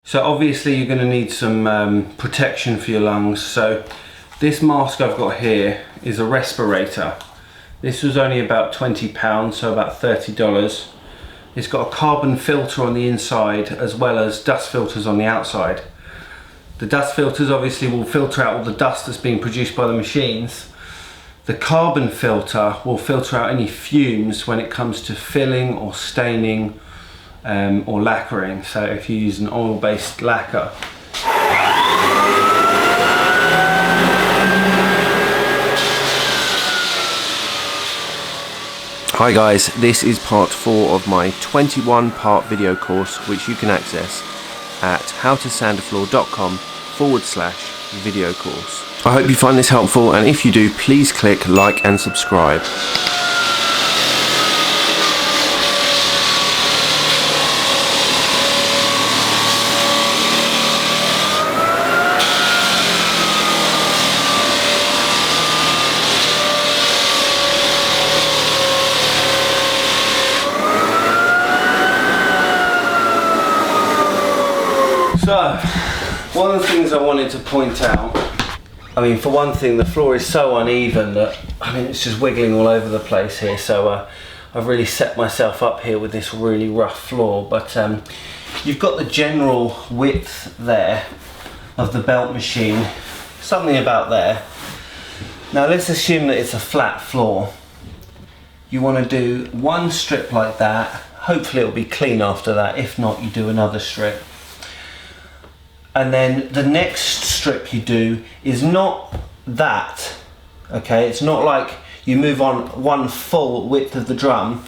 So obviously you're going to need some protection for your lungs. So this mask I've got here is a respirator. This was only about £20, so about $30. It's got a carbon filter on the inside as well as dust filters on the outside. The dust filters obviously will filter out all the dust that's being produced by the machines. The carbon filter will filter out any fumes when it comes to filling or staining or lacquering. So if you use an oil-based lacquer. Hi guys, this is part 4 of my 21-part video course, which you can access at howtosandafloor.com/video course. I hope you find this helpful, and if you do, please click like and subscribe. So, one of the things I wanted to point out, I mean, for one thing, the floor is so uneven that, I mean, it's just wiggling all over the place here. So I've really set myself up here with this really rough floor. But you've got the general width there of the belt machine, something about there. Now let's assume that it's a flat floor. You want to do one strip like that. Hopefully it'll be clean after that. If not, you do another strip. And then the next strip you do is not that, okay? It's not like you move on one full width of the drum,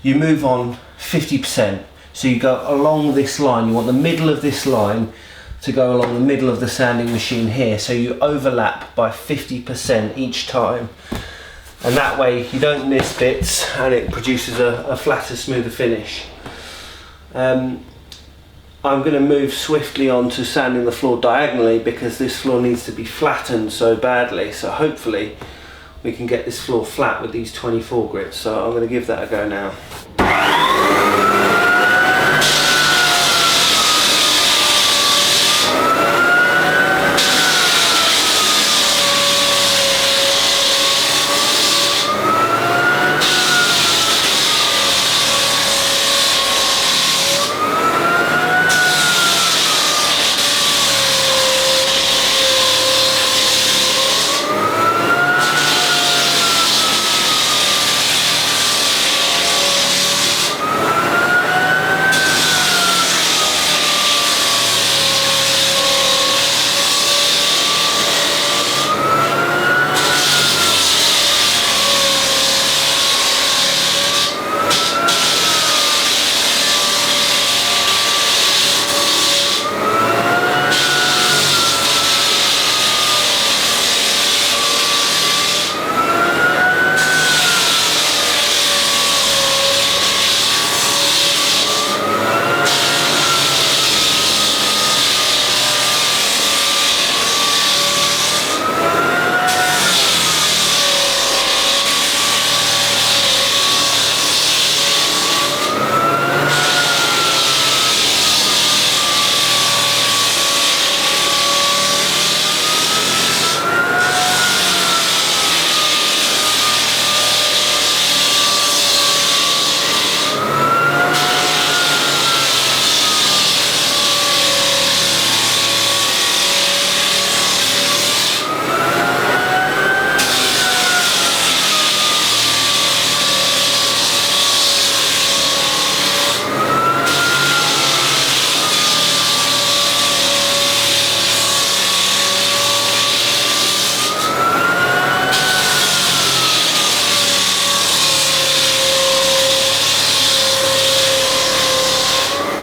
you move on 50%. So you go along this line, you want the middle of this line to go along the middle of the sanding machine here. So you overlap by 50% each time. And that way you don't miss bits and it produces a flatter, smoother finish. I'm going to move swiftly on to sanding the floor diagonally because this floor needs to be flattened so badly. So hopefully we can get this floor flat with these 24 grits. So I'm going to give that a go now.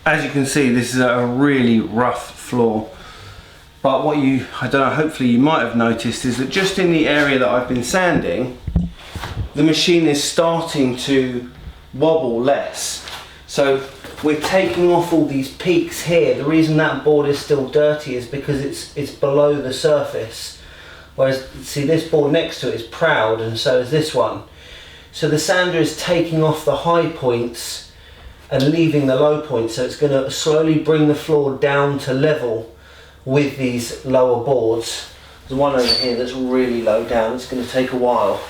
As you can see, this is a really rough floor. But what I don't know, hopefully you might have noticed, is that just in the area that I've been sanding, the machine is starting to wobble less. So we're taking off all these peaks here. The reason that board is still dirty is because it's below the surface. Whereas, see, this board next to it is proud, and so is this one. So the sander is taking off the high points and leaving the low point, so it's going to slowly bring the floor down to level with these lower boards. There's one over here that's really low down. It's going to take a while,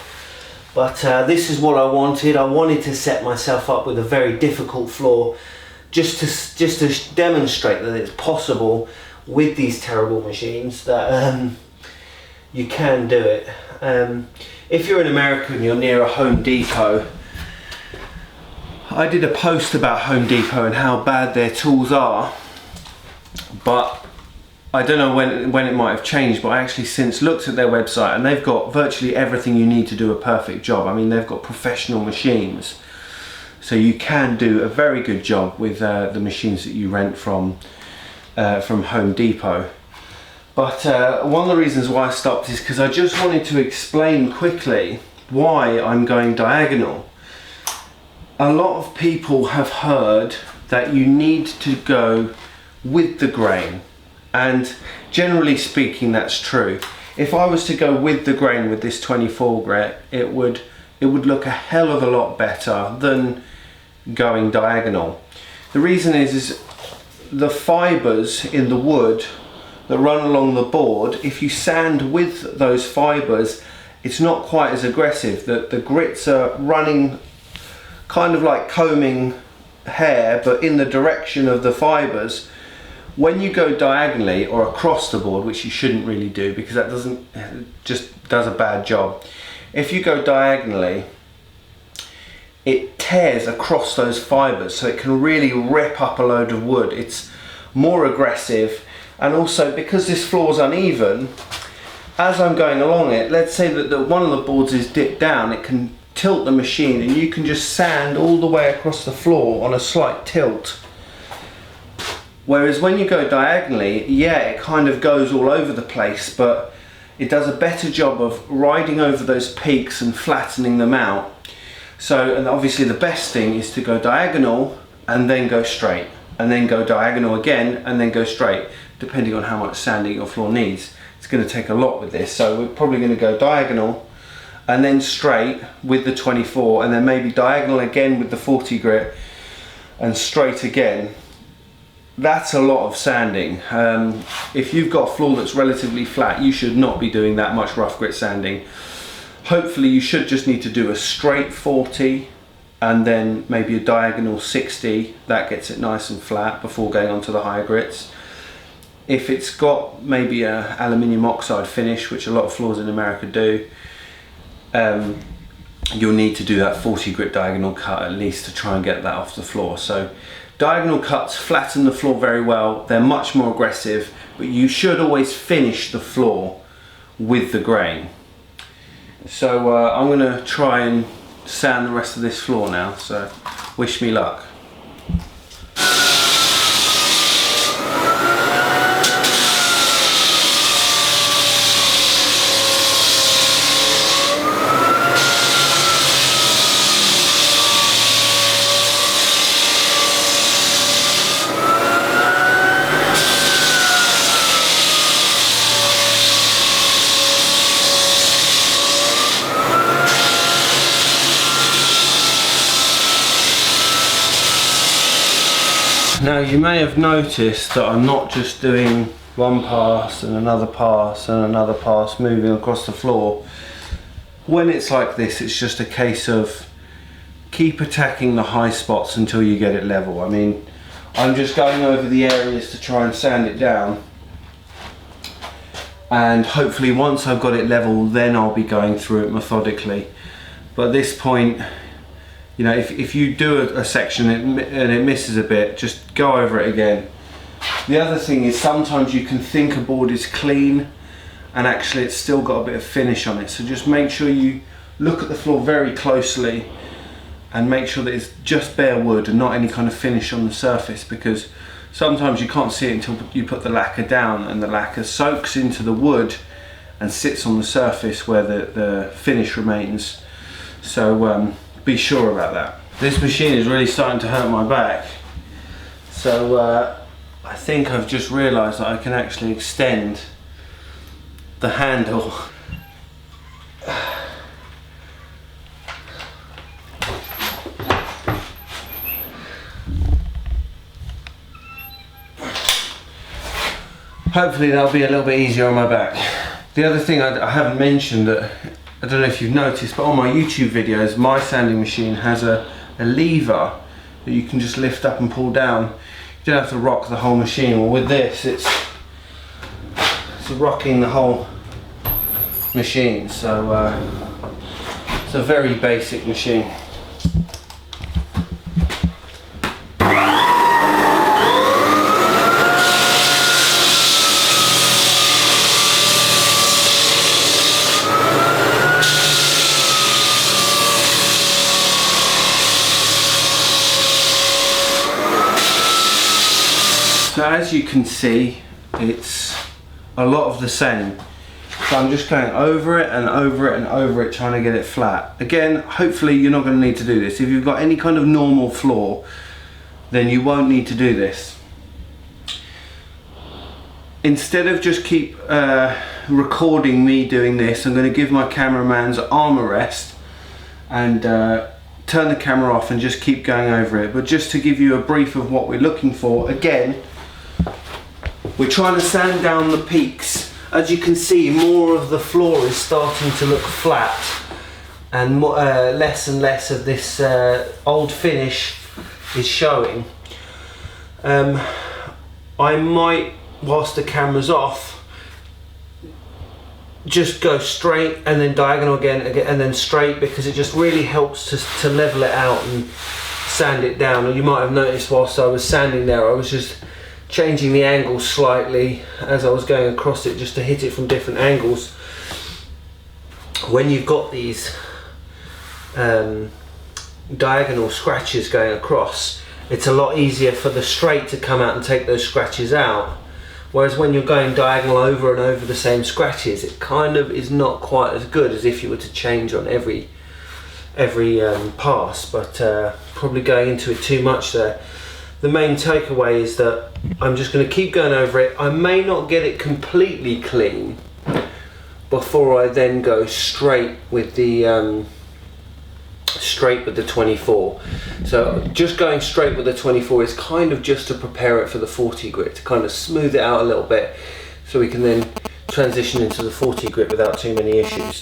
but this is what I wanted. I wanted to set myself up with a very difficult floor, just to demonstrate that it's possible with these terrible machines, that you can do it. If you're in America and you're near a Home Depot, I did a post about Home Depot and how bad their tools are, but I don't know when it might have changed, but I actually since looked at their website and they've got virtually everything you need to do a perfect job. I mean, they've got professional machines, so you can do a very good job with the machines that you rent from Home Depot. But one of the reasons why I stopped is because I just wanted to explain quickly why I'm going diagonal. A lot of people have heard that you need to go with the grain, and generally speaking that's true. If I was to go with the grain with this 24 grit, it would look a hell of a lot better than going diagonal. The reason is the fibers in the wood that run along the board, if you sand with those fibers, it's not quite as aggressive. The grits are running kind of like combing hair, but in the direction of the fibers. When you go diagonally or across the board, which you shouldn't really do because that just does a bad job. If you go diagonally, it tears across those fibers, so it can really rip up a load of wood. It's more aggressive, and also because this floor is uneven, as I'm going along it, let's say that one of the boards is dipped down, it can tilt the machine and you can just sand all the way across the floor on a slight tilt. Whereas when you go diagonally, yeah, it kind of goes all over the place, but it does a better job of riding over those peaks and flattening them out. So, and obviously the best thing is to go diagonal and then go straight, and then go diagonal again and then go straight, depending on how much sanding your floor needs. It's going to take a lot with this, so we're probably going to go diagonal and then straight with the 24, and then maybe diagonal again with the 40 grit and straight again. That's a lot of sanding. If you've got a floor that's relatively flat, you should not be doing that much rough grit sanding. Hopefully you should just need to do a straight 40 and then maybe a diagonal 60. That gets it nice and flat before going on to the higher grits. If it's got maybe a aluminium oxide finish, which a lot of floors in America do, you'll need to do that 40 grit diagonal cut at least to try and get that off the floor. So diagonal cuts flatten the floor very well. They're much more aggressive, but you should always finish the floor with the grain. So I'm going to try and sand the rest of this floor now, so wish me luck. Now you may have noticed that I'm not just doing one pass and another pass and another pass moving across the floor. When it's like this, it's just a case of keep attacking the high spots until you get it level. I mean, I'm just going over the areas to try and sand it down, and hopefully once I've got it level, then I'll be going through it methodically. But at this point, you know, if you do a section and it misses a bit, just go over it again. The other thing is sometimes you can think a board is clean and actually it's still got a bit of finish on it. So just make sure you look at the floor very closely and make sure that it's just bare wood and not any kind of finish on the surface, because sometimes you can't see it until you put the lacquer down and the lacquer soaks into the wood and sits on the surface where the finish remains. So be sure about that. This machine is really starting to hurt my back, so I think I've just realised that I can actually extend the handle. hopefully that'll be a little bit easier on my back. The other thing I haven't mentioned, that I don't know if you've noticed, but on my YouTube videos, my sanding machine has a lever that you can just lift up and pull down. You don't have to rock the whole machine. Well, with this, it's rocking the whole machine, so it's a very basic machine. So as you can see, it's a lot of the same. So I'm just going over it and over it and over it, trying to get it flat. Again, hopefully you're not going to need to do this. If you've got any kind of normal floor, then you won't need to do this. Instead of just keep recording me doing this, I'm going to give my cameraman's arm a rest and turn the camera off and just keep going over it. But just to give you a brief of what we're looking for, again, we're trying to sand down the peaks. As you can see, more of the floor is starting to look flat, and more, less and less of this old finish is showing. I might, whilst the camera's off, just go straight and then diagonal again and then straight, because it just really helps to level it out and sand it down. And you might have noticed whilst I was sanding there, I was just changing the angle slightly as I was going across it, just to hit it from different angles. When you've got these diagonal scratches going across, it's a lot easier for the straight to come out and take those scratches out. Whereas when you're going diagonal over and over the same scratches, it kind of is not quite as good as if you were to change on every pass, but probably going into it too much there. The main takeaway is that I'm just going to keep going over it. I may not get it completely clean before I then go straight with the 24. So just going straight with the 24 is kind of just to prepare it for the 40 grit, to kind of smooth it out a little bit, so we can then transition into the 40 grit without too many issues.